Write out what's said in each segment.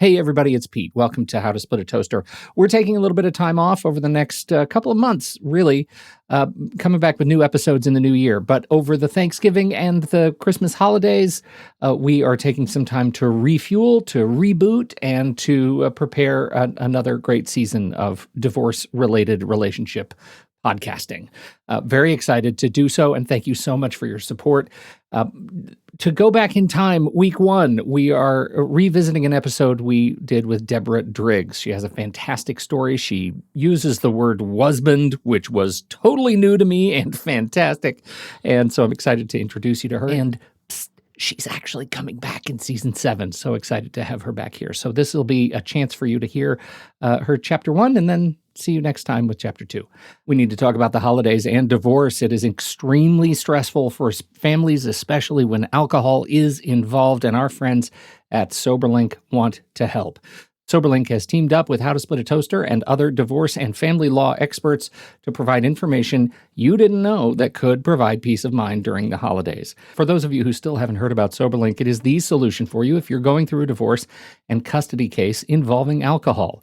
Hey, everybody, it's Pete. Welcome to How to Split a Toaster. We're taking a little bit of time off over the next couple of months, really, coming back with new episodes in the new year. But over the Thanksgiving and the Christmas holidays, we are taking some time to refuel, to reboot, and to prepare another great season of divorce-related relationship podcasting. Very excited to do so, and thank you so much for your support. To go back in time, week one, we are revisiting an episode we did with Deborah Driggs. She has a fantastic story. She uses the word "wasband," which was totally new to me and fantastic. And so I'm excited to introduce you to her. And she's actually coming back in season 7. So excited to have her back here. So this will be a chance for you to hear her chapter 1 and then see you next time with chapter 2. We need to talk about the holidays and divorce. It is extremely stressful for families, especially when alcohol is involved, and our friends at SoberLink want to help. SoberLink has teamed up with How to Split a Toaster and other divorce and family law experts to provide information you didn't know that could provide peace of mind during the holidays. For those of you who still haven't heard about SoberLink, it is the solution for you if you're going through a divorce and custody case involving alcohol.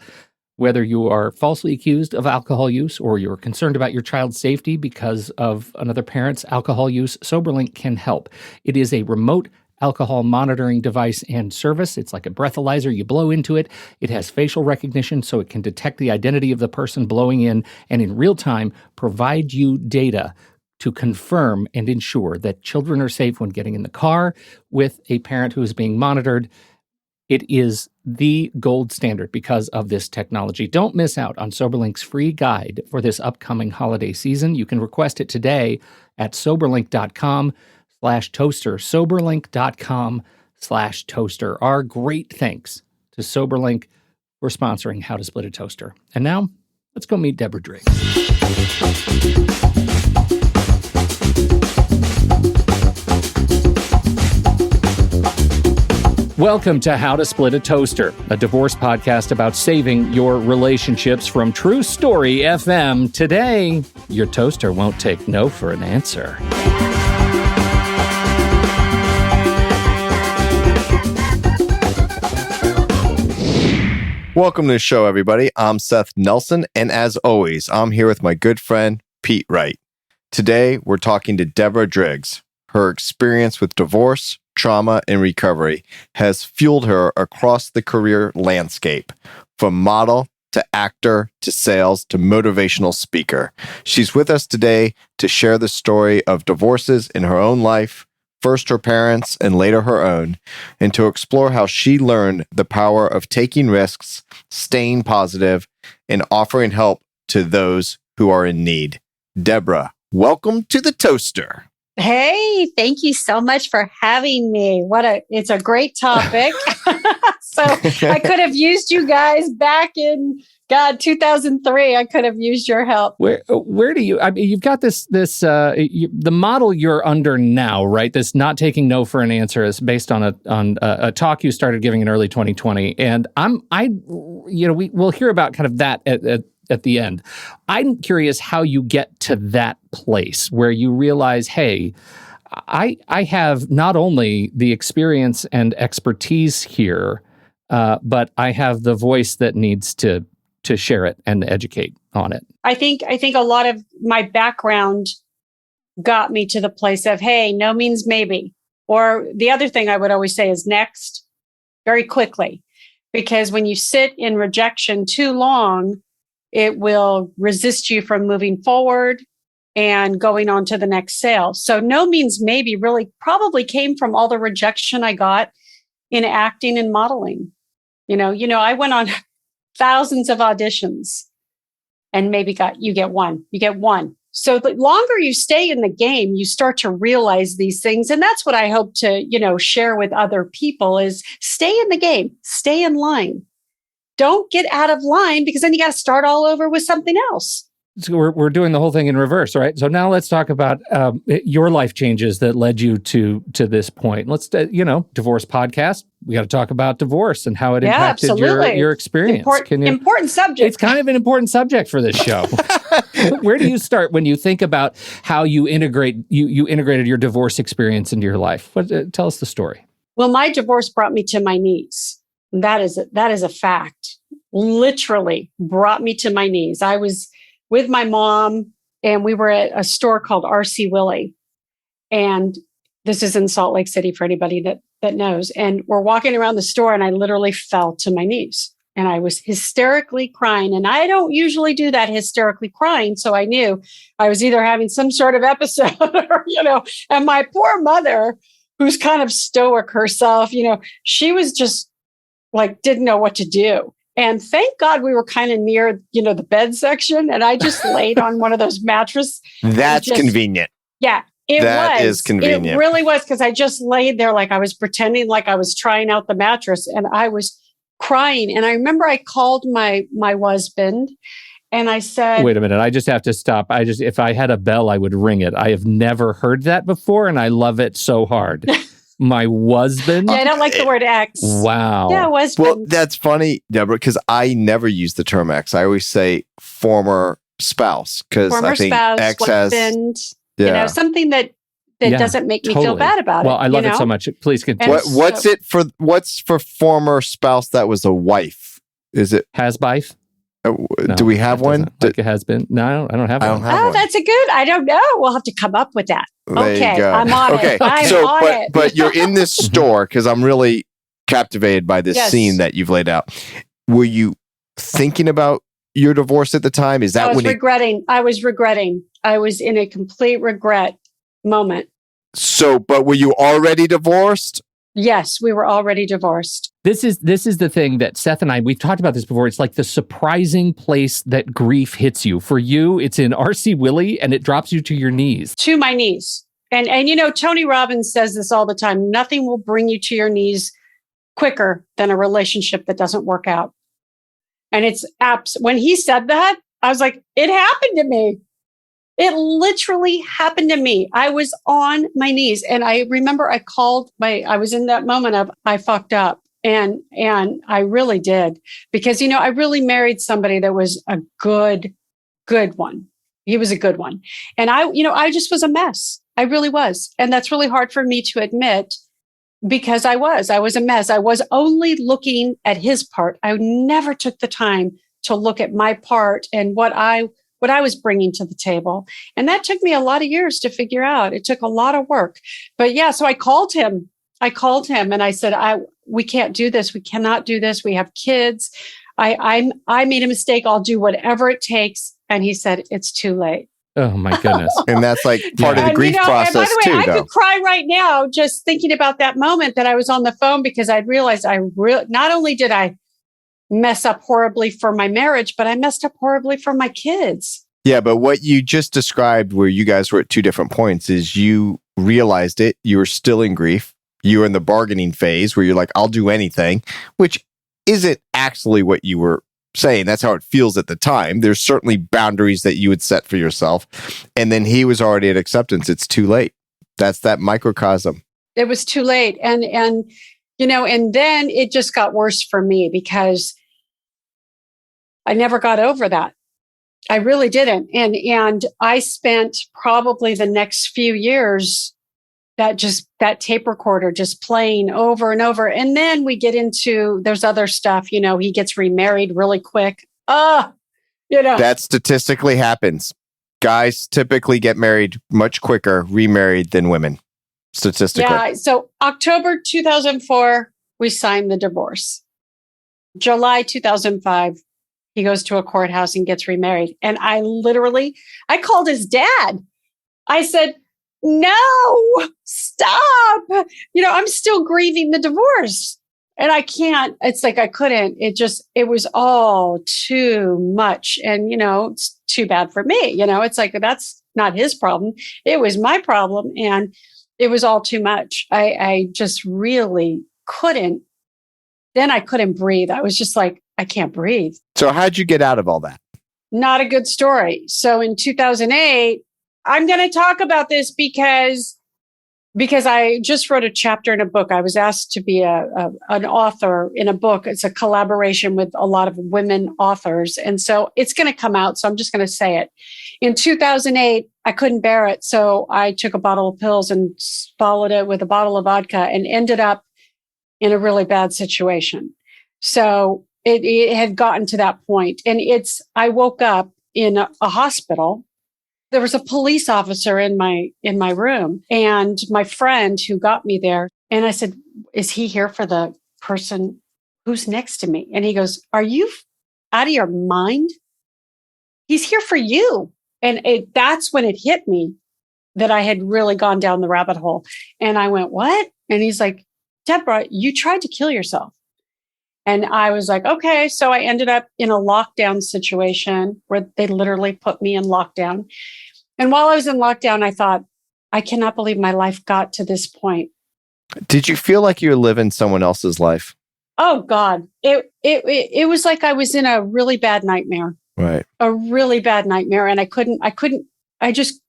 Whether you are falsely accused of alcohol use or you're concerned about your child's safety because of another parent's alcohol use, SoberLink can help. It is a remote alcohol monitoring device and service. It's like a breathalyzer. You blow into it. It has facial recognition, so it can detect the identity of the person blowing in and in real time provide you data to confirm and ensure that children are safe when getting in the car with a parent who is being monitored. It is the gold standard because of this technology. Don't miss out on SoberLink's free guide for this upcoming holiday season. You can request it today at soberlink.com/toaster, soberlink.com/toaster. Our great thanks to SoberLink for sponsoring How to Split a Toaster. And now, let's go meet Deborah Driggs. Welcome to How to Split a Toaster, a divorce podcast about saving your relationships from True Story FM. Today, your toaster won't take no for an answer. Welcome to the show, everybody. I'm Seth Nelson, and as always, I'm here with my good friend, Pete Wright. Today, we're talking to Deborah Driggs. Her experience with divorce, trauma, and recovery has fueled her across the career landscape, from model to actor to sales to motivational speaker. She's with us today to share the story of divorces in her own life, first her parents and later her own, and to explore how she learned the power of taking risks, staying positive, and offering help to those who are in need. Deborah, welcome to the Toaster. Hey, thank you so much for having me. It's a great topic. So I could have used you guys back in 2003. I could have used your help. Where do you, you've got the model you're under now, right? This not taking no for an answer is based on a talk you started giving in early 2020. And we'll hear about kind of that at the end. I'm curious how you get to that place where you realize, hey, I have not only the experience and expertise here, but I have the voice that needs to share it and educate on it. I think a lot of my background got me to the place of, hey, no means maybe. Or the other thing I would always say is next, very quickly. Because when you sit in rejection too long, it will resist you from moving forward and going on to the next sale. So no means maybe really probably came from all the rejection I got in acting and modeling. You know, I went on thousands of auditions and maybe you get one. So the longer you stay in the game, you start to realize these things. And that's what I hope to, share with other people is stay in the game, stay in line. Don't get out of line because then you got to start all over with something else. So we're doing the whole thing in reverse, right? So now let's talk about your life changes that led you to this point. Let's, divorce podcast. We got to talk about divorce and how it impacted your experience. Important subject. It's kind of an important subject for this show. Where do you start when you think about how you integrated your divorce experience into your life? Tell us the story. Well, my divorce brought me to my knees. That is a fact. Literally brought me to my knees. I was with my mom and we were at a store called R.C. Willey. And this is in Salt Lake City for anybody that knows. And we're walking around the store and I literally fell to my knees and I was hysterically crying. And I don't usually do that, hysterically crying. So I knew I was either having some sort of episode or, and my poor mother, who's kind of stoic herself, she was just like, didn't know what to do. And thank God we were kind of near, the bed section. And I just laid on one of those mattresses. That's convenient. Yeah. That is convenient. It really was, because I just laid there like I was pretending like I was trying out the mattress and I was crying. And I remember I called my husband and I said, wait a minute, I just have to stop. If I had a bell, I would ring it. I have never heard that before and I love it so hard. My husband? Yeah, I don't like the word ex. Wow. Yeah, husband. Well, that's funny, Deborah, because I never use the term ex. I always say former spouse, because I think ex husband. Something that doesn't make me feel bad about it. Well, I love it so much. Please continue. What's for former spouse that was a wife? Is it has-bife? No, do we have one? Like it has been? No, I don't have one. Oh, that's a good. I don't know. We'll have to come up with that. Okay, I'm on it. I'm on it. But you're in this store, because I'm really captivated by this scene that you've laid out. Were you thinking about your divorce at the time? Is that I was when regretting? I was regretting. I was in a complete regret moment. So, but were you already divorced? Yes, we were already divorced. This is the thing that Seth and we've talked about this before. It's like the surprising place that grief hits you. For you, it's in R.C. Willey and it drops you to your knees. To my knees. And Tony Robbins says this all the time. Nothing will bring you to your knees quicker than a relationship that doesn't work out. And it's when he said that, I was like, it happened to me. It literally happened to me. I was on my knees. And I remember I was in that moment of, I fucked up. And I really did. Because, I really married somebody that was a good one. He was a good one. And I just was a mess. I really was. And that's really hard for me to admit, because I was a mess. I was only looking at his part. I never took the time to look at my part and what I was bringing to the table. And that took me a lot of years to figure out. It took a lot of work. But yeah, so I called him and I said, we can't do this. We cannot do this. We have kids. I made a mistake. I'll do whatever it takes. And he said, it's too late. Oh my goodness. And that's like part of the grief process and by the way, too. I could cry right now just thinking about that moment that I was on the phone, because I realized not only did I mess up horribly for my marriage, but I messed up horribly for my kids. Yeah, but what you just described, where you guys were at two different points, is you realized it, you were still in grief, you were in the bargaining phase where you're like, I'll do anything, which isn't actually what you were saying. That's how it feels at the time. There's certainly boundaries that you would set for yourself. And then he was already at acceptance. It's too late. That's that microcosm. It was too late. And then it just got worse for me, because I never got over that. I really didn't. And I spent probably the next few years that tape recorder just playing over and over. And then we get into, there's other stuff, he gets remarried really quick. That statistically happens. Guys typically get married much quicker, remarried, than women, statistically. Yeah. So October 2004, we signed the divorce. July 2005, he goes to a courthouse and gets remarried. And I called his dad. I said, no, stop. I'm still grieving the divorce. And I can't, it's like I couldn't. It was all too much. And, it's too bad for me. It's like, that's not his problem. It was my problem. And it was all too much. I just really couldn't. Then I couldn't breathe. I was just like, I can't breathe. So how'd you get out of all that? Not a good story. So in 2008, I'm going to talk about this because I just wrote a chapter in a book. I was asked to be an author in a book. It's a collaboration with a lot of women authors. And so it's going to come out. So I'm just going to say it. In 2008, I couldn't bear it. So I took a bottle of pills and followed it with a bottle of vodka and ended up in a really bad situation. So it had gotten to that point. And I woke up in a hospital. There was a police officer in my room, and my friend who got me there. And I said, is he here for the person who's next to me? And he goes, are you out of your mind? He's here for you. And that's when it hit me that I had really gone down the rabbit hole. And I went, what? And he's like, Deborah, you tried to kill yourself. And I was like, okay. So I ended up in a lockdown situation where they literally put me in lockdown. And while I was in lockdown, I thought, I cannot believe my life got to this point. Did you feel like you were living someone else's life? Oh God. It was like I was in a really bad nightmare. Right. A really bad nightmare. And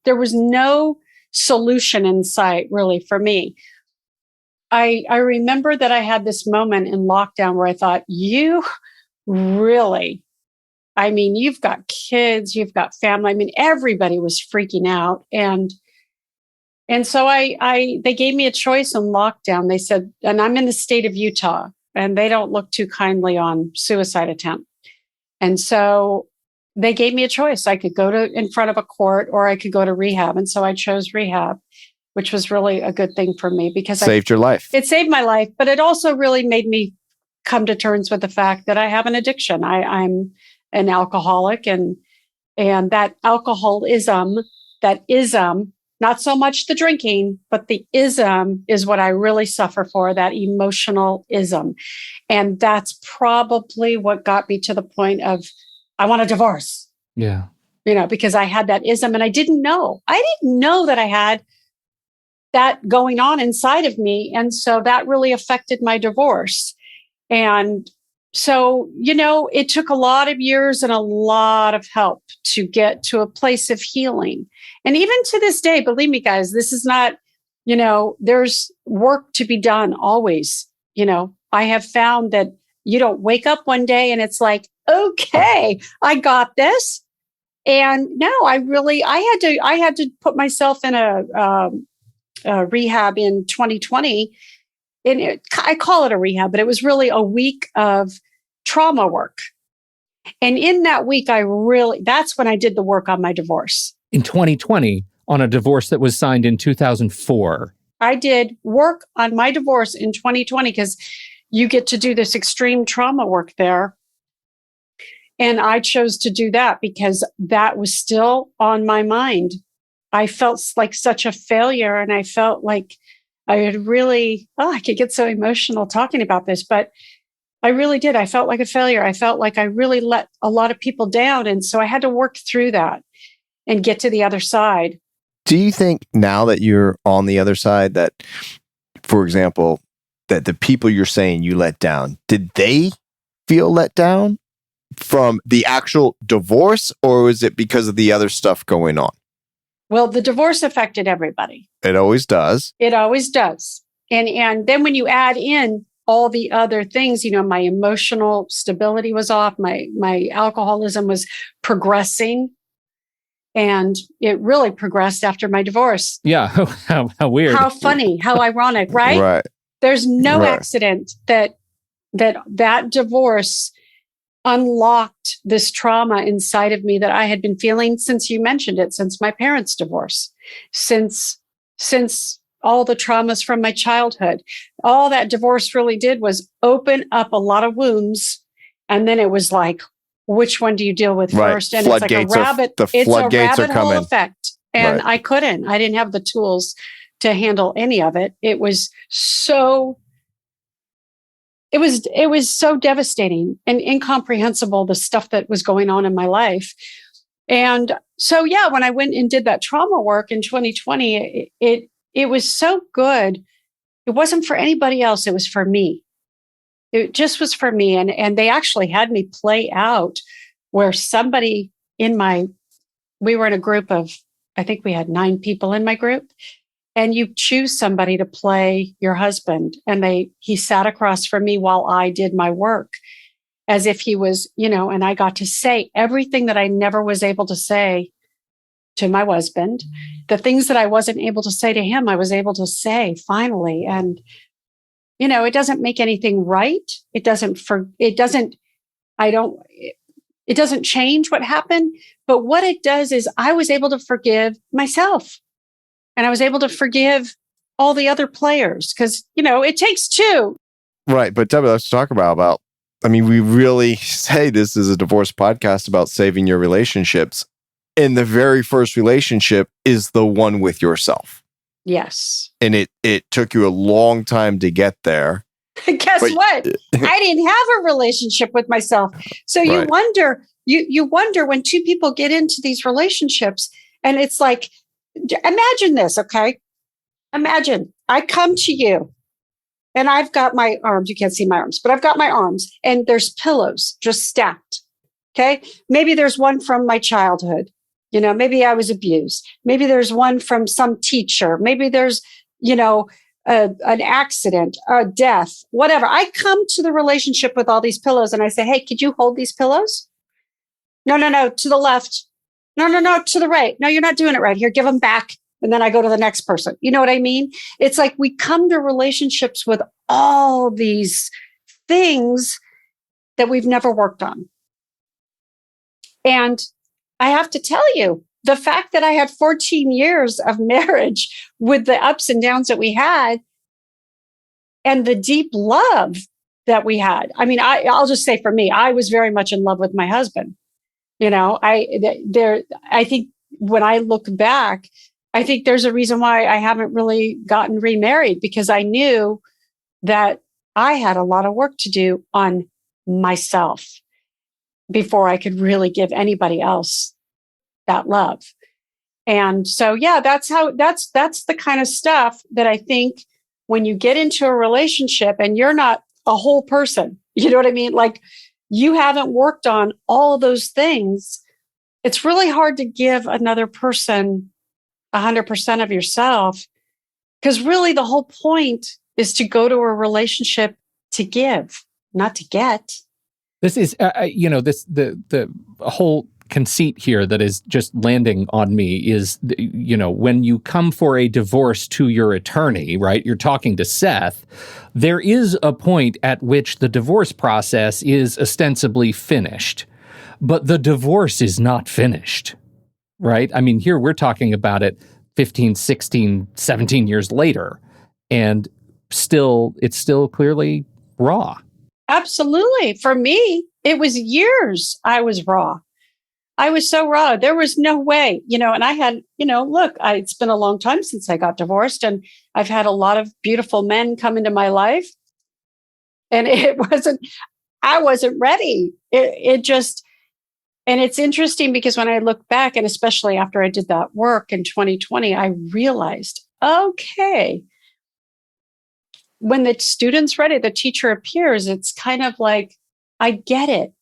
there was no solution in sight really for me. I remember that I had this moment in lockdown where I thought, you really, I mean, you've got kids, you've got family. I mean, everybody was freaking out. And so they gave me a choice in lockdown. They said, and I'm in the state of Utah, and they don't look too kindly on suicide attempt. And so they gave me a choice. I could go in front of a court, or I could go to rehab. And so I chose rehab, which was really a good thing for me because saved your life. It saved my life, but it also really made me come to terms with the fact that I have an addiction. I'm an alcoholic, and that alcoholism, that ism, not so much the drinking, but the ism is what I really suffer for, that emotional ism. And that's probably what got me to the point of, I want a divorce. Yeah. Because I had that ism and I didn't know. I didn't know that I had that going on inside of me. And so that really affected my divorce. And so, it took a lot of years and a lot of help to get to a place of healing. And even to this day, believe me, guys, this is not, there's work to be done always. I have found that you don't wake up one day and it's like, okay, I got this. And no, I had to put myself in a rehab in 2020. And I call it a rehab, but it was really a week of trauma work. And in that week, that's when I did the work on my divorce. In 2020, on a divorce that was signed in 2004. I did work on my divorce in 2020 because you get to do this extreme trauma work there. And I chose to do that because that was still on my mind. I felt like such a failure, and I felt like I had really, I could get so emotional talking about this, but I really did. I felt like a failure. I felt like I really let a lot of people down. And so I had to work through that and get to the other side. Do you think now that you're on the other side that, for example, that the people you're saying you let down, did they feel let down from the actual divorce, or was it because of the other stuff going on? Well, the divorce affected everybody. It always does. It always does. And then when you add in all the other things, my emotional stability was off. My alcoholism was progressing. And it really progressed after my divorce. Yeah. How weird. How funny. How ironic, right? Right. There's no accident that divorce unlocked this trauma inside of me that I had been feeling since you mentioned it, since my parents' divorce, since all the traumas from my childhood. All that divorce really did was open up a lot of wounds. And then it was like, which one do you deal with first? And it's like a rabbit. It's a rabbit hole effect. And I didn't have the tools to handle any of it. It was so devastating and incomprehensible, the stuff that was going on in my life. And so, when I went and did that trauma work in 2020, it was so good. It wasn't for anybody else. It was for me. It just was for me. And they actually had me play out where somebody we were in a group of, I think we had 9 people in my group. And you choose somebody to play your husband. And he sat across from me while I did my work as if he was, and I got to say everything that I never was able to say to my husband. The things that I wasn't able to say to him, I was able to say finally. And it doesn't make anything right. It doesn't change what happened. But what it does is I was able to forgive myself, and I was able to forgive all the other players, because, it takes two. Right. But Deborah, let's talk about, we really say this is a divorce podcast about saving your relationships. And the very first relationship is the one with yourself. Yes. And it took you a long time to get there. Guess what? I didn't have a relationship with myself. So you wonder, you wonder when two people get into these relationships, and it's like, imagine this, okay? Imagine I come to you and I've got my arms. You can't see my arms, but I've got my arms, and there's pillows just stacked. Okay. Maybe there's one from my childhood. Maybe I was abused. Maybe there's one from some teacher. Maybe there's, an accident, a death, whatever. I come to the relationship with all these pillows, and I say, hey, could you hold these pillows? No, to the left. No, to the right. No, you're not doing it right. Here, give them back. And then I go to the next person. You know what I mean? It's like we come to relationships with all these things that we've never worked on. And I have to tell you, the fact that I had 14 years of marriage with the ups and downs that we had, and the deep love that we had. I mean, I'll just say for me, I was very much in love with my husband. I think when I look back, I think there's a reason why I haven't really gotten remarried, because I knew that I had a lot of work to do on myself before I could really give anybody else that love. And so, yeah, that's the kind of stuff that I think when you get into a relationship and you're not a whole person, you know what I mean? Like, you haven't worked on all of those things. It's really hard to give another person 100% of yourself, because really the whole point is to go to a relationship to give, not to get. This is, the whole conceit here that is just landing on me is, when you come for a divorce to your attorney, right? You're talking to Seth. There is a point at which the divorce process is ostensibly finished, but the divorce is not finished, right? I mean, here we're talking about it 15, 16, 17 years later, and it's still clearly raw. Absolutely. For me, it was years I was raw. I was so raw. There was no way, and I had, it's been a long time since I got divorced, and I've had a lot of beautiful men come into my life, and I wasn't ready. And it's interesting because when I look back, and especially after I did that work in 2020, I realized, okay, when the student's ready, the teacher appears, it's kind of like, I get it,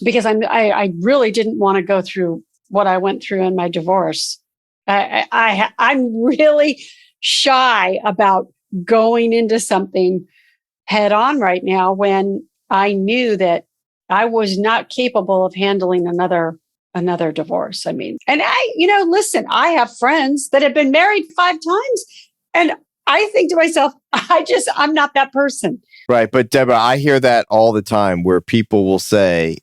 because I really didn't want to go through what I went through in my divorce. I'm really shy about going into something head on right now, when I knew that I was not capable of handling another divorce. I mean, and listen, I have friends that have been married 5 times, and I think to myself, I'm not that person. Right. But Deborah, I hear that all the time, where people will say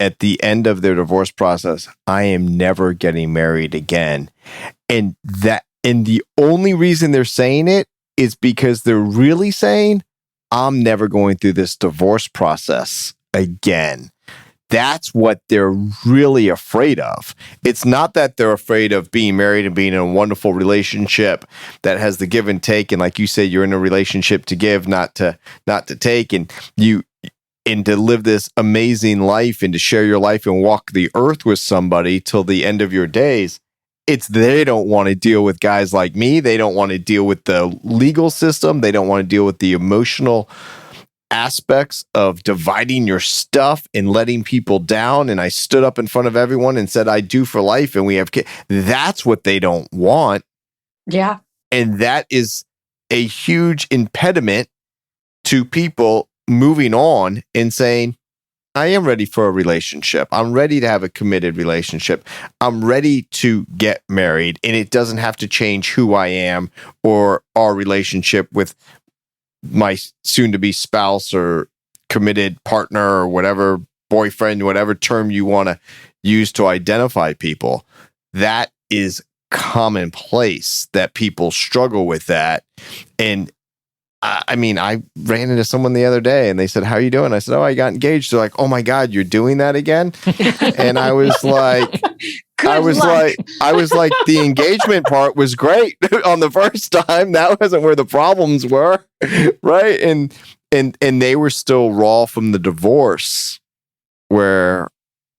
at the end of their divorce process, I am never getting married again. And the only reason they're saying it is because they're really saying, I'm never going through this divorce process again. That's what they're really afraid of. It's not that they're afraid of being married and being in a wonderful relationship that has the give and take. And like you said, you're in a relationship to give, not to take, and to live this amazing life and to share your life and walk the earth with somebody till the end of your days. They don't want to deal with guys like me. They don't want to deal with the legal system. They don't want to deal with the emotional aspects of dividing your stuff and letting people down. And I stood up in front of everyone and said, I do for life. And we have kids. That's what they don't want. Yeah. And that is a huge impediment to people moving on and saying, I am ready for a relationship. I'm ready to have a committed relationship. I'm ready to get married. And it doesn't have to change who I am or our relationship with my soon to be spouse or committed partner or whatever, boyfriend, whatever term you want to use to identify people. That is commonplace that people struggle with that. And I mean, I ran into someone the other day and they said, "How are you doing?" I said, "Oh, I got engaged." They're like, "Oh my God, you're doing that again?" And I was like, I was like, the engagement part was great on the first time. That wasn't where the problems were. Right. And they were still raw from the divorce where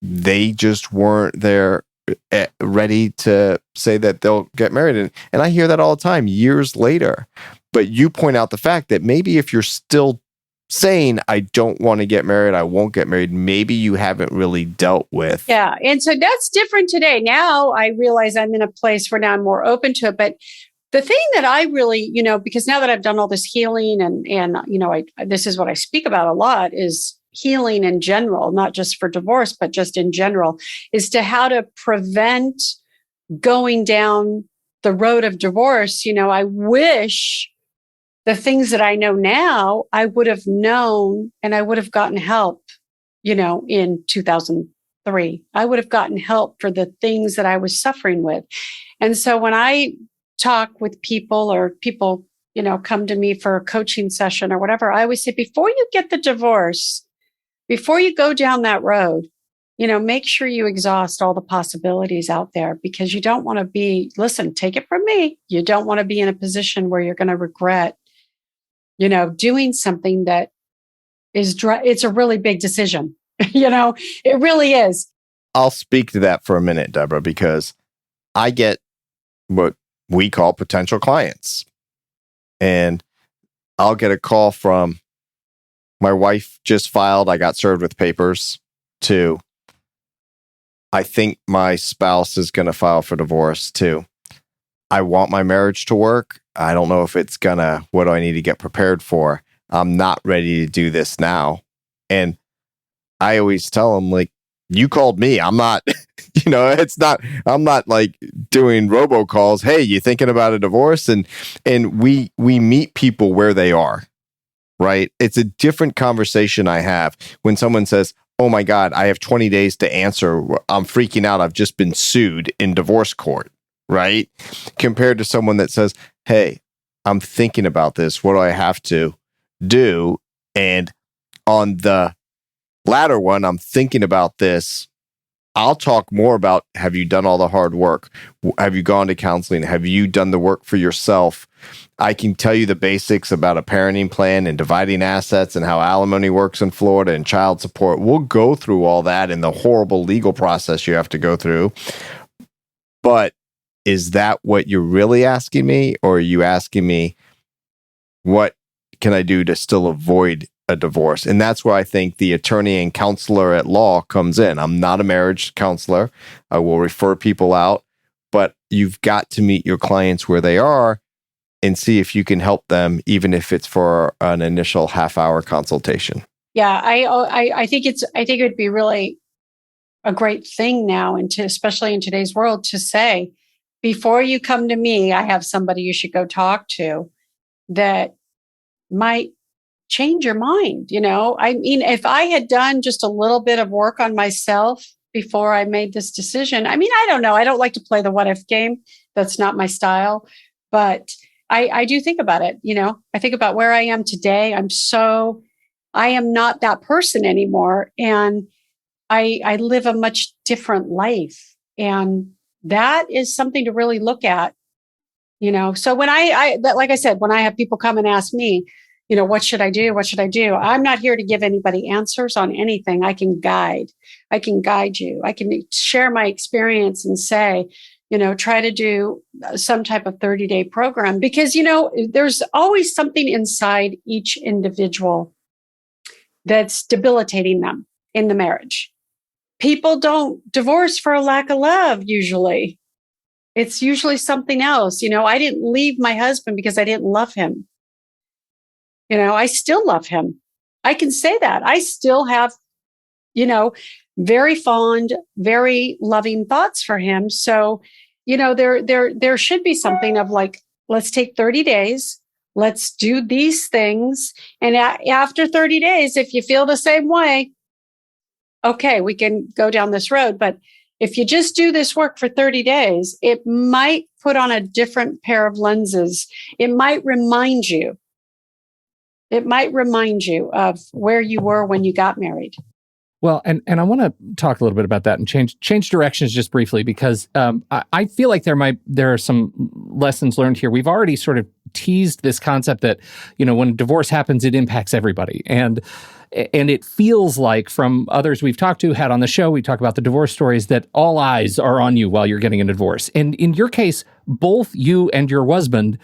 they just weren't there ready to say that they'll get married. And I hear that all the time years later. But you point out the fact that maybe if you're still saying, "I don't want to get married, I won't get married," maybe you haven't really dealt with. Yeah. And so that's different today. Now I realize I'm in a place where now I'm more open to it. But the thing that I really, because now that I've done all this healing and this is what I speak about a lot is healing in general, not just for divorce, but just in general, is to how to prevent going down the road of divorce. I wish the things that I know now, I would have known and I would have gotten help, in 2003. I would have gotten help for the things that I was suffering with. And so when I talk with people or people, come to me for a coaching session or whatever, I always say, before you get the divorce, before you go down that road, make sure you exhaust all the possibilities out there because you don't want to be, listen, take it from me. You don't want to be in a position where you're going to regret, doing something that it's a really big decision. It really is. I'll speak to that for a minute, Deborah, because I get what we call potential clients. And I'll get a call from my wife just filed, I got served with papers, to I think my spouse is going to file for divorce, to I want my marriage to work. I don't know if it's gonna, what do I need to get prepared for? I'm not ready to do this now. And I always tell them, like, you called me. I'm not, I'm not like doing robocalls. "Hey, you thinking about a divorce?" And we meet people where they are, right? It's a different conversation I have when someone says, "Oh my God, I have 20 days to answer. I'm freaking out. I've just been sued in divorce court," right? Compared to someone that says, "Hey, I'm thinking about this. What do I have to do?" And on the latter one, "I'm thinking about this," I'll talk more about, have you done all the hard work? Have you gone to counseling? Have you done the work for yourself? I can tell you the basics about a parenting plan and dividing assets and how alimony works in Florida and child support. We'll go through all that and the horrible legal process you have to go through. But is that what you're really asking me? Or are you asking me, what can I do to still avoid a divorce? And that's where I think the attorney and counselor at law comes in. I'm not a marriage counselor. I will refer people out, but you've got to meet your clients where they are and see if you can help them, even if it's for an initial half-hour consultation. Yeah, I think it would be really a great thing now, and especially in today's world, to say, before you come to me, I have somebody you should go talk to that might change your mind. I mean, if I had done just a little bit of work on myself before I made this decision, I mean, I don't know. I don't like to play the what if game. That's not my style, but I do think about it. I think about where I am today. I am not that person anymore. And I live a much different life. And that is something to really look at, So when like I said, when I have people come and ask me, what should I do? What should I do? I'm not here to give anybody answers on anything. I can guide you. I can share my experience and say, try to do some type of 30-day program, because, there's always something inside each individual that's debilitating them in the marriage. People don't divorce for a lack of love. Usually it's usually something else. I didn't leave my husband because I didn't love him. I still love him. I can say that. I still have, very fond, very loving thoughts for him. So, there should be something of like, let's take 30 days. Let's do these things. And after 30 days, if you feel the same way, okay, we can go down this road. But if you just do this work for 30 days, it might put on a different pair of lenses. It might remind you. It might remind you of where you were when you got married. Well, and I want to talk a little bit about that and change directions just briefly, because I feel like there are some lessons learned here. We've already sort of teased this concept that, when divorce happens, it impacts everybody. And it feels like, from others we've talked to, had on the show, we talk about the divorce stories, that all eyes are on you while you're getting a divorce. And in your case, both you and your husband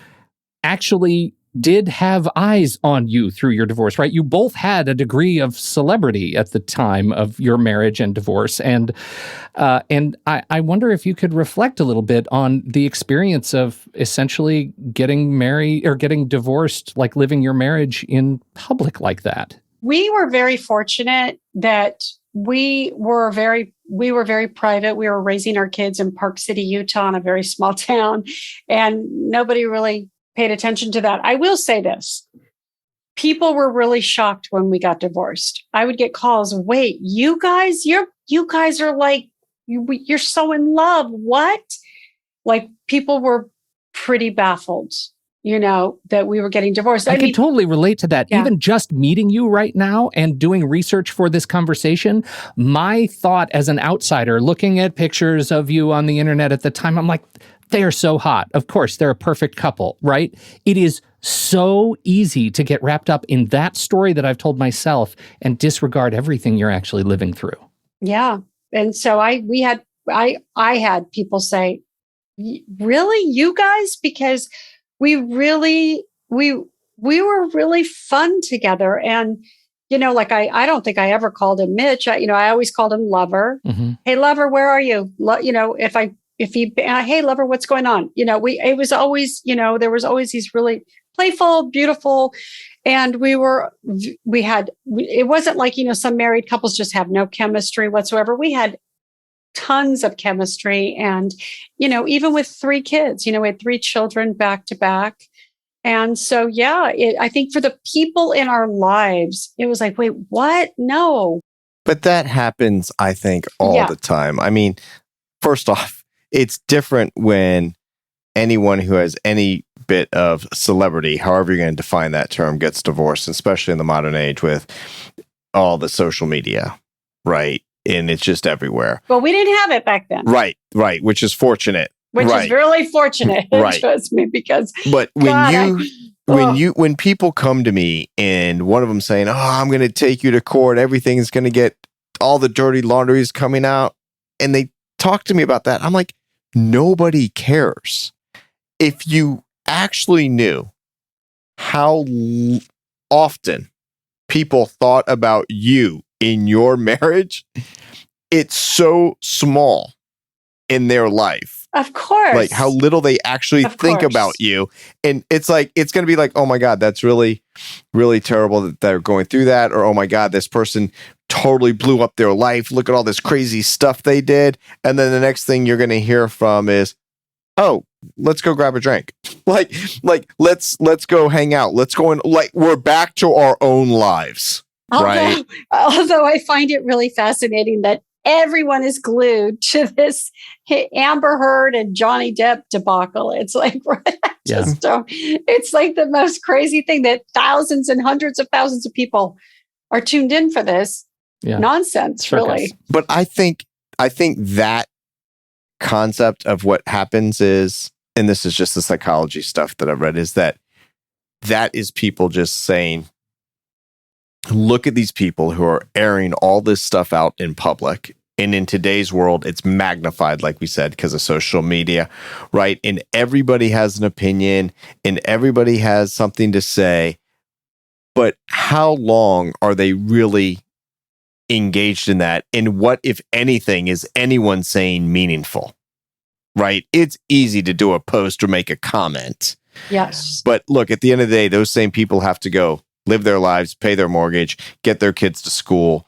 actually did have eyes on you through your divorce, right? You both had a degree of celebrity at the time of your marriage and divorce. And I wonder if you could reflect a little bit on the experience of essentially getting married or getting divorced, like living your marriage in public like that. We were very fortunate that we were very private. We were raising our kids in Park City, Utah, in a very small town, and nobody really paid attention to that. I will say this. People were really shocked when we got divorced. I would get calls, wait, you guys are like, you're so in love. What? Like, people were pretty baffled, that we were getting divorced. I can totally relate to that. Yeah. Even just meeting you right now and doing research for this conversation, my thought as an outsider looking at pictures of you on the internet at the time, I'm like, they are so hot. Of course, they're a perfect couple, right? It is so easy to get wrapped up in that story that I've told myself and disregard everything you're actually living through. Yeah. And so I had people say, really, you guys? Because we were really fun together. And, like I don't think I ever called him Mitch. I always called him Lover. Mm-hmm. Hey, Lover, where are you? If he, hey, Lover, what's going on? It was always, there was always these really playful, beautiful, and it wasn't like, some married couples just have no chemistry whatsoever. We had tons of chemistry. And, even with 3 kids, we had 3 children back to back. And so, I think for the people in our lives, it was like, wait, what? No. But that happens, I think, all the time. I mean, first off, it's different when anyone who has any bit of celebrity, however you're going to define that term, gets divorced, especially in the modern age with all the social media, right? And it's just everywhere. Well, we didn't have it back then. Right, which is fortunate. Which is really fortunate, trust me, because but when people come to me and one of them saying, "Oh, I'm going to take you to court, everything is going to get, all the dirty laundry is coming out," and they talk to me about that, I'm like, nobody cares. If you actually knew how often people thought about you in your marriage, it's so small in their life. Of course. Like how little they actually think about you. And it's like, it's going to be like, oh my God, that's really, really terrible that they're going through that. Or, oh my God, this person totally blew up their life. Look at all this crazy stuff they did. And then the next thing you're going to hear from is, oh, let's go grab a drink. Like, let's go hang out. Let's go in, like, we're back to our own lives. Right. Although I find it really fascinating that everyone is glued to this Amber Heard and Johnny Depp debacle. It's like, it's like the most crazy thing that thousands and hundreds of thousands of people are tuned in for this nonsense, really. But I think that concept of what happens is, and this is just the psychology stuff that I've read, is that is people just saying, look at these people who are airing all this stuff out in public. And in today's world, it's magnified, like we said, because of social media, right? And everybody has an opinion and everybody has something to say. But how long are they really engaged in that? And what, if anything, is anyone saying meaningful, right? It's easy to do a post or make a comment. Yes. But look, at the end of the day, those same people have to go live their lives, pay their mortgage, get their kids to school,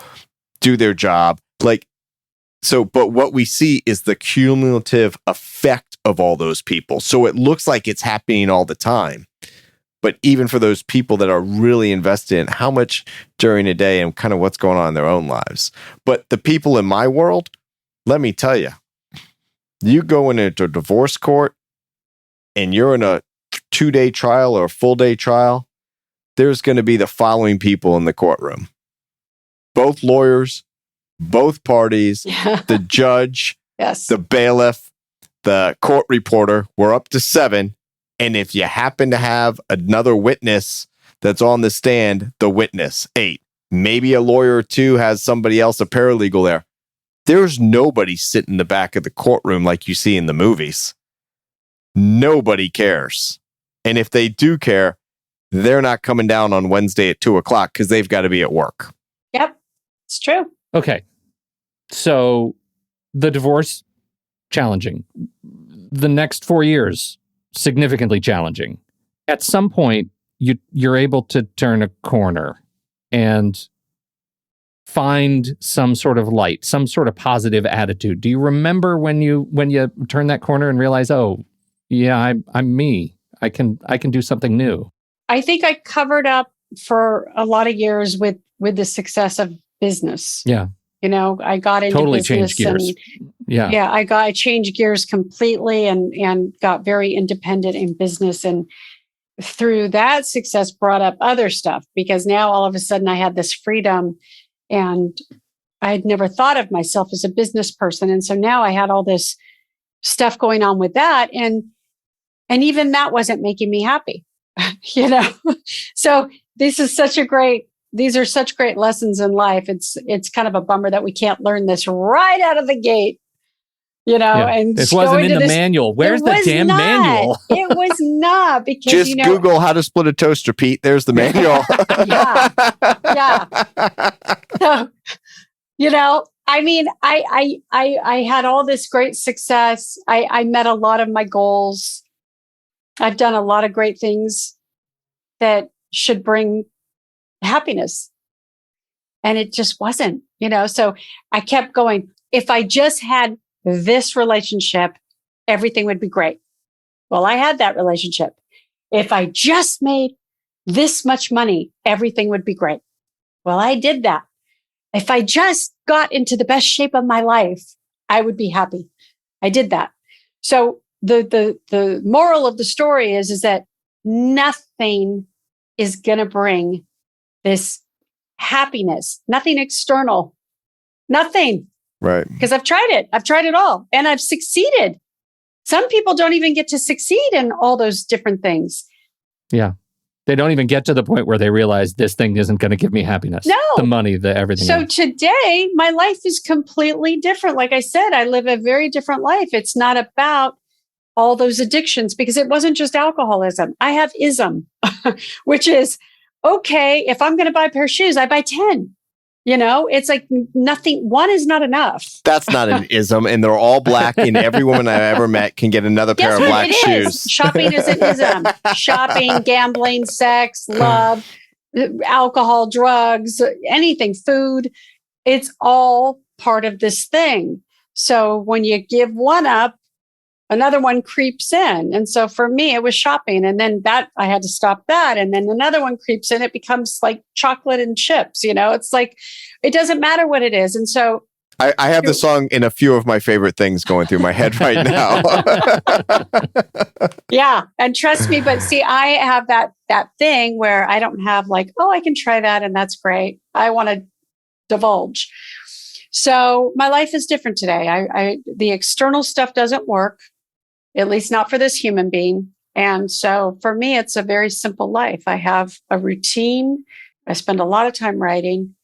do their job. But what we see is the cumulative effect of all those people. So it looks like it's happening all the time. But even for those people that are really invested in how much during a day and kind of what's going on in their own lives. But the people in my world, let me tell you, you go into a divorce court and you're in a 2-day trial or a full day trial, there's going to be the following people in the courtroom. Both lawyers, both parties, the judge, yes, the bailiff, the court reporter. We're up to 7. And if you happen to have another witness that's on the stand, the witness, 8. Maybe a lawyer or 2 has somebody else, a paralegal there. There's nobody sitting in the back of the courtroom like you see in the movies. Nobody cares. And if they do care, they're not coming down on Wednesday at 2:00 because they've got to be at work. Yep, it's true. Okay. So the divorce, challenging. The next 4 years, significantly challenging. At some point, you're able to turn a corner and find some sort of light, some sort of positive attitude. Do you remember when you turned that corner and realize, oh, yeah, I'm me. I can do something new? I think I covered up for a lot of years with the success of business. Yeah. I got into totally business changed gears. I changed gears completely and got very independent in business. And through that success brought up other stuff because now all of a sudden I had this freedom and I had never thought of myself as a business person. And so now I had all this stuff going on with that. And even that wasn't making me happy, So these are such great lessons in life. It's kind of a bummer that we can't learn this right out of the gate, and this wasn't in the manual. Where's the damn manual? It was not because just Google how to split a toaster, Pete. There's the manual. So, I had all this great success. I met a lot of my goals. I've done a lot of great things that should bring happiness. And it just wasn't, so I kept going. If I just had this relationship, everything would be great. Well, I had that relationship. If I just made this much money, everything would be great. Well, I did that. If I just got into the best shape of my life, I would be happy. I did that. So the moral of the story is that nothing is going to bring this happiness, nothing external, nothing. Right. Because I've tried it. I've tried it all and I've succeeded. Some people don't even get to succeed in all those different things. Yeah. They don't even get to the point where they realize this thing isn't going to give me happiness. No. The money, everything. So else. Today, my life is completely different. Like I said, I live a very different life. It's not about all those addictions because it wasn't just alcoholism. I have ism, which is, okay, if I'm going to buy a pair of shoes, I buy 10. It's like nothing. One is not enough. That's not an ism. And they're all black. And every woman I've ever met can get another pair of black shoes. Shopping is an ism. Shopping, gambling, sex, love, alcohol, drugs, anything, food. It's all part of this thing. So when you give one up, another one creeps in. And so for me, it was shopping. And then that I had to stop that. And then another one creeps in. It becomes like chocolate and chips. It's like, it doesn't matter what it is. And so I have the song in a few of my favorite things going through my head right now. Yeah. And trust me, but see, I have that thing where I don't have like, oh, I can try that. And that's great. I want to divulge. So my life is different today. The external stuff doesn't work. At least not for this human being. And so for me, it's a very simple life. I have a routine. I spend a lot of time writing.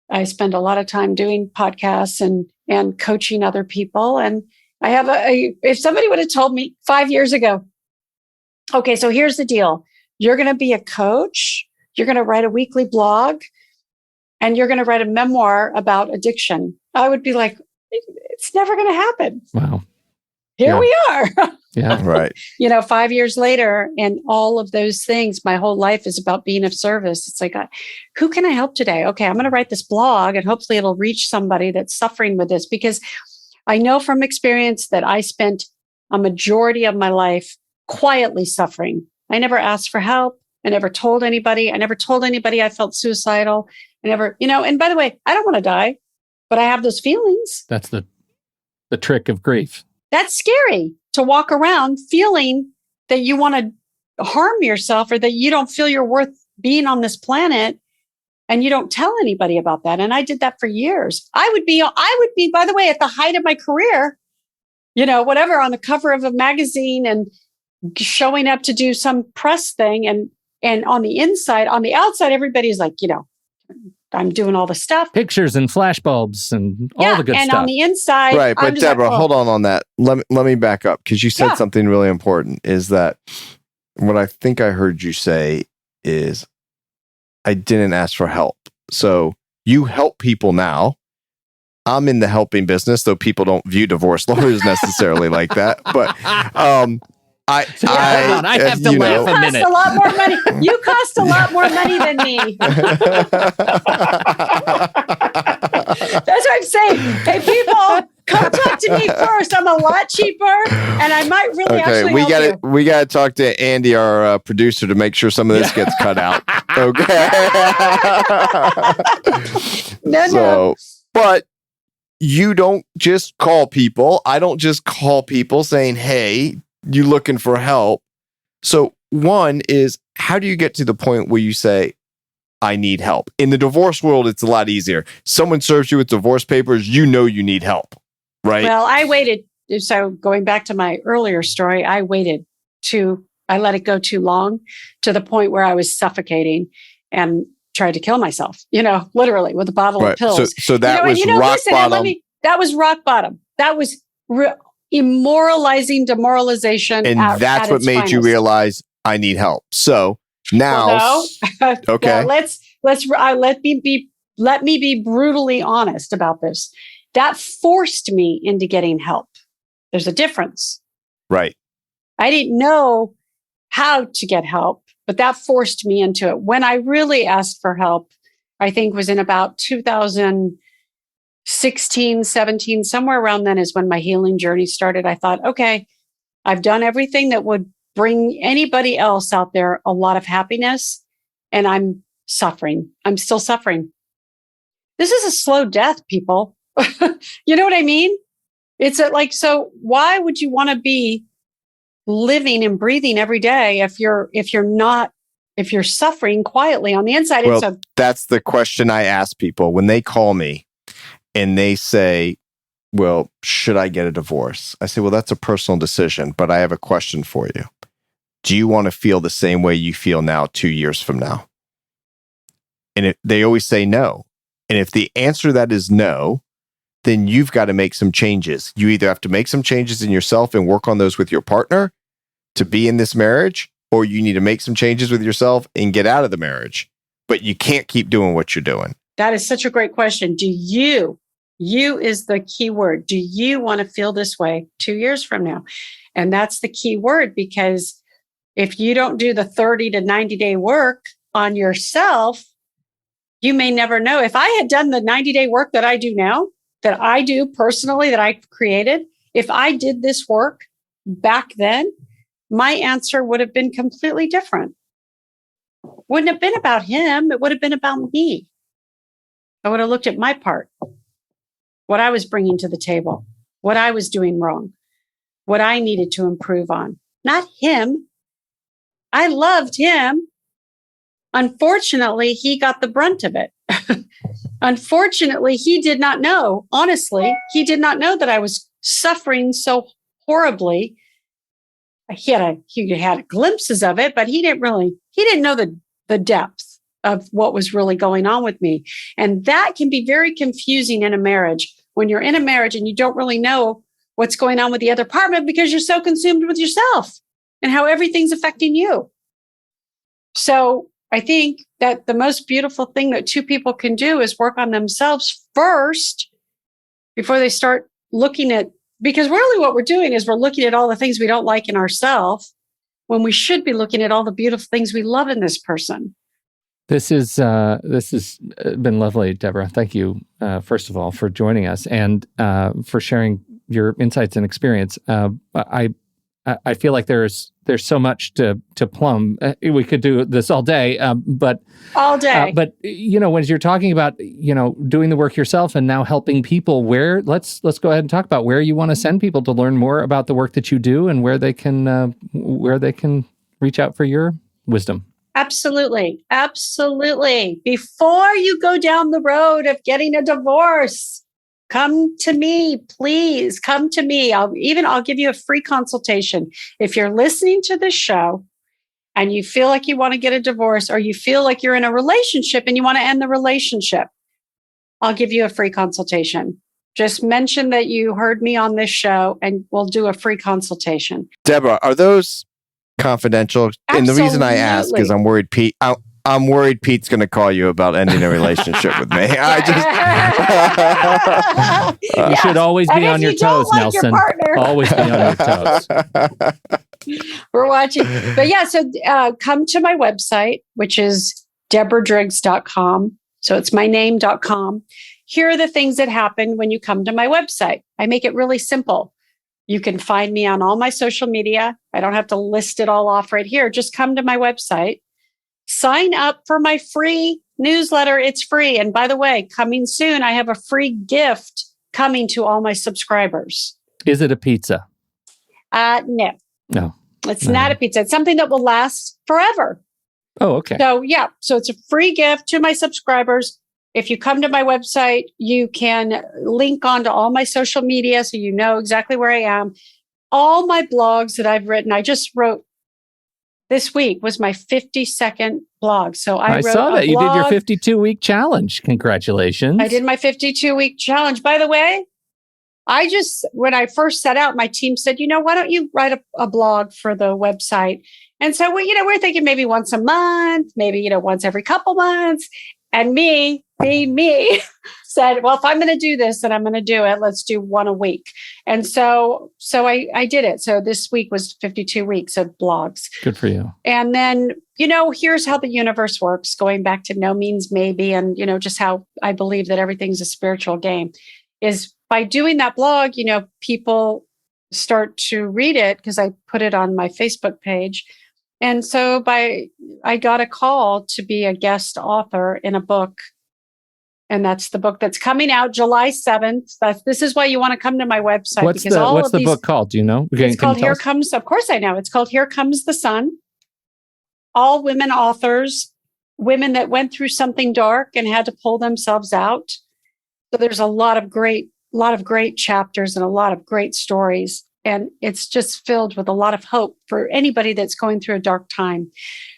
I spend a lot of time doing podcasts and coaching other people. And I have if somebody would have told me 5 years ago, okay, so here's the deal. You're going to be a coach. You're going to write a weekly blog and you're going to write a memoir about addiction. I would be like, it's never going to happen. Wow. Here we are. Yeah, right. 5 years later, and all of those things, my whole life is about being of service. It's like, who can I help today? Okay, I'm going to write this blog and hopefully it'll reach somebody that's suffering with this because I know from experience that I spent a majority of my life quietly suffering. I never asked for help. I never told anybody. I never told anybody I felt suicidal. I never, and by the way, I don't want to die, but I have those feelings. That's the trick of grief. That's scary to walk around feeling that you want to harm yourself or that you don't feel you're worth being on this planet. And you don't tell anybody about that. And I did that for years. I would be, by the way, at the height of my career, whatever, on the cover of a magazine and showing up to do some press thing. And on the outside, everybody's like, I'm doing all the stuff. Pictures and flashbulbs and all the good stuff. And on the inside. Right. But Deborah, hold on that. Let me back up, because you said something really important, is that what I think I heard you say is, I didn't ask for help. So you help people now. I'm in the helping business, though people don't view divorce lawyers necessarily like that. But I have to laugh a minute. You cost a lot more money. You cost a lot more money than me. That's what I'm saying. Hey, people, come talk to me first. I'm a lot cheaper, and I might really actually help you. We got to talk to Andy, our producer, to make sure some of this gets cut out. Okay. No. But you don't just call people. I don't just call people saying, "Hey, you looking for help?" So one is, how do you get to the point where you say, I need help? In the divorce world, it's a lot easier. Someone serves you with divorce papers, you need help, right? Well, I waited. So going back to my earlier story, I let it go too long, to the point where I was suffocating and tried to kill myself, literally with a bottle of pills. So that was rock bottom. That was rock bottom. That was demoralization. And that's what made you realize, I need help. So now, okay. Let me be brutally honest about this. That forced me into getting help. There's a difference. Right. I didn't know how to get help, but that forced me into it. When I really asked for help, I think was in about 2016, 17, somewhere around then is when my healing journey started. I thought, okay, I've done everything that would bring anybody else out there a lot of happiness, and I'm suffering. I'm still suffering. This is a slow death, people. You know what I mean? It's so why would you want to be living and breathing every day if you're suffering quietly on the inside? Well, that's the question I ask people when they call me and they say, well, should I get a divorce? I say, well, that's a personal decision, but I have a question for you. Do you want to feel the same way you feel now 2 years from now? And they always say no. And if the answer to that is no, then you've got to make some changes. You either have to make some changes in yourself and work on those with your partner to be in this marriage, or you need to make some changes with yourself and get out of the marriage. But you can't keep doing what you're doing. That is such a great question. Do you is the key word. Do you want to feel this way 2 years from now? And that's the key word, because if you don't do the 30 to 90 day work on yourself, you may never know. If I had done the 90-day work that I do now, that I do personally, that I created, if I did this work back then, my answer would have been completely different. Wouldn't have been about him. It would have been about me. I would have looked at my part, what I was bringing to the table, what I was doing wrong, what I needed to improve on, not him. I loved him. Unfortunately, he got the brunt of it. Unfortunately, he did not know. Honestly, he did not know that I was suffering so horribly. He had glimpses of it, but he didn't know the depth of what was really going on with me. And that can be very confusing in a marriage, when you're in a marriage and you don't really know what's going on with the other partner, because you're so consumed with yourself and how everything's affecting you. So I think that the most beautiful thing that two people can do is work on themselves first before they start looking at, because really what we're doing is we're looking at all the things we don't like in ourselves, when we should be looking at all the beautiful things we love in this person. This has been lovely, Deborah. Thank you, first of all, for joining us and for sharing your insights and experience. I I feel like there's so much to plumb. We could do this all day, but all day. But when you're talking about doing the work yourself and now helping people, let's go ahead and talk about where you want to send people to learn more about the work that you do and where they can reach out for your wisdom. Absolutely. Before you go down the road of getting a divorce, come to me, please. Come to me. I'll give you a free consultation. If you're listening to this show and you feel like you want to get a divorce, or you feel like you're in a relationship and you want to end the relationship, I'll give you a free consultation. Just mention that you heard me on this show and we'll do a free consultation. Deborah, are those confidential? Absolutely. And the reason I ask is I'm worried I'm worried Pete's going to call you about ending a relationship with me. You should always be on your toes, Nelson. Always be on your toes. We're watching. But yeah, so come to my website, which is DeborahDriggs.com. So it's my name.com. Here are the things that happen when you come to my website. I make it really simple. You can find me on all my social media. I don't have to list it all off right here. Just come to my website. Sign up for my free newsletter. It's free. And by the way, coming soon, I have a free gift coming to all my subscribers. Is it a pizza? No. No. It's not a pizza. It's something that will last forever. Oh, okay. So yeah. So it's a free gift to my subscribers. If you come to my website, you can link onto all my social media so you know exactly where I am. All my blogs that I've written, I just wrote. This week was my 52nd blog. So I wrote saw that. a You did your blog. 52-week challenge. Congratulations. I did my 52-week challenge. By the way, when I first set out, my team said, why don't you write a blog for the website? And so, we're thinking maybe once a month, maybe, once every couple months. And me said, well, if I'm going to do this, then I'm going to do it. Let's do one a week. And so I did it. So this week was 52 weeks of blogs. Good for you. And then, here's how the universe works, going back to no means maybe, and, just how I believe that everything's a spiritual game, is by doing that blog, people start to read it because I put it on my Facebook page. And so I got a call to be a guest author in a book. And that's the book that's coming out July 7th. This is why you want to come to my website. What's the book called? Do you know? It's called Here Comes, of course I know. It's called Here Comes the Sun. All women authors, women that went through something dark and had to pull themselves out. So there's a lot of great chapters and a lot of great stories. And it's just filled with a lot of hope for anybody that's going through a dark time.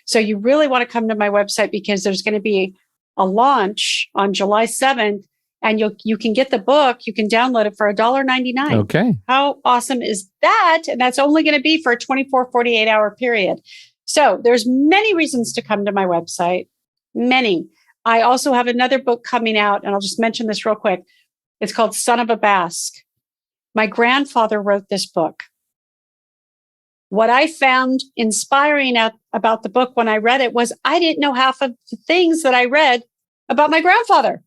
So you really want to come to my website because there's going to be a launch on July 7th, and you can get the book. You can download it for $1.99. Okay. How awesome is that? And that's only going to be for a 24, 48-hour period. So there's many reasons to come to my website. Many. I also have another book coming out, and I'll just mention this real quick. It's called Son of a Basque. My grandfather wrote this book. What I found inspiring about the book when I read it was I didn't know half of the things that I read about my grandfather.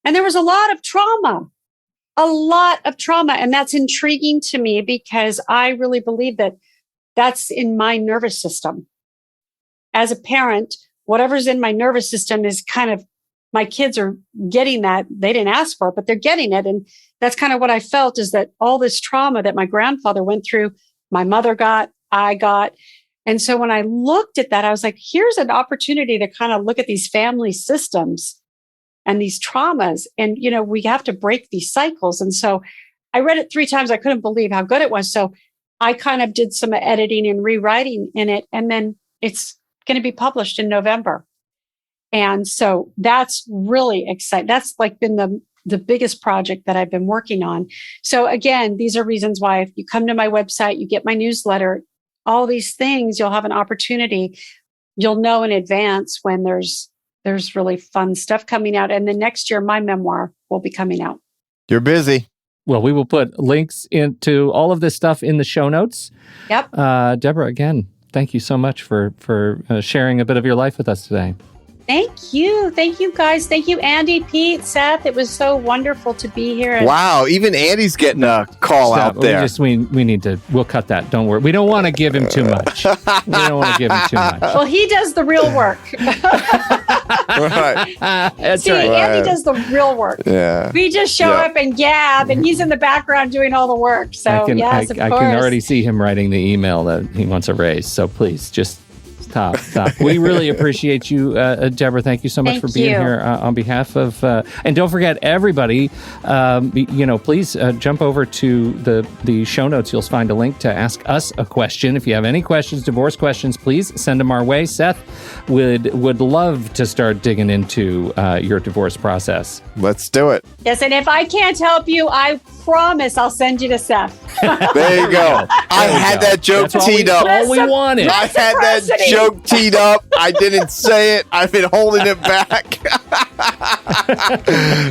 And there was a lot of trauma. And that's intriguing to me because I really believe that that's in my nervous system. As a parent, whatever's in my nervous system is kind of, my kids are getting that. They didn't ask for it, but they're getting it. And that's kind of what I felt, is that all this trauma that my grandfather went through, my mother got, I got. And so when I looked at that, I was like, here's an opportunity to kind of look at these family systems and these traumas. And, we have to break these cycles. And so I read it 3 times. I couldn't believe how good it was. So I kind of did some editing and rewriting in it. And then it's going to be published in November. And so that's really exciting. That's like been the biggest project that I've been working on. So again, these are reasons why if you come to my website, you get my newsletter, all these things, you'll have an opportunity. You'll know in advance when there's really fun stuff coming out. And then next year, my memoir will be coming out. You're busy. Well, we will put links into all of this stuff in the show notes. Yep. Deborah, again, thank you so much for sharing a bit of your life with us today. Thank you. Thank you, guys. Thank you, Andy, Pete, Seth. It was so wonderful to be here. Wow, even Andy's getting a call out there. We need to, we'll cut that. Don't worry. We don't want to give him too much. Well, he does the real work. Right. That's right. Andy does the real work. Yeah. We just show up and gab, and he's in the background doing all the work. So, yes, of course. I can already see him writing the email that he wants a raise. So please, just stop. We really appreciate you, Deborah. Thank you so much for being here on behalf of, and don't forget, everybody, please jump over to the show notes. You'll find a link to ask us a question. If you have any questions, divorce questions, please send them our way. Seth would love to start digging into your divorce process. Let's do it. Yes, and if I can't help you, I promise I'll send you to Seth. There you go. I had that joke teed up. All we wanted. I had that joke teed up. I didn't say it. I've been holding it back.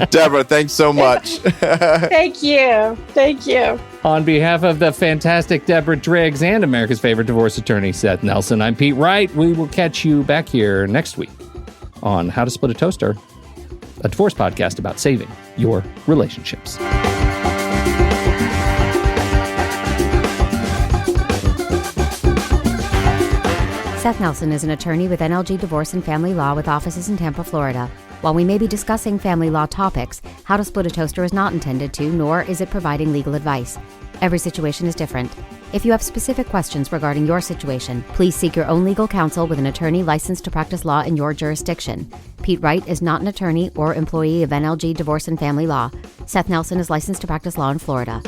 Deborah, thanks so much. Thank you. Thank you. On behalf of the fantastic Deborah Driggs and America's favorite divorce attorney, Seth Nelson, I'm Pete Wright. We will catch you back here next week on How to Split a Toaster, a divorce podcast about saving your relationships. Seth Nelson is an attorney with NLG Divorce and Family Law with offices in Tampa, Florida. While we may be discussing family law topics, How to Split a Toaster is not intended to, nor is it providing legal advice. Every situation is different. If you have specific questions regarding your situation, please seek your own legal counsel with an attorney licensed to practice law in your jurisdiction. Pete Wright is not an attorney or employee of NLG Divorce and Family Law. Seth Nelson is licensed to practice law in Florida.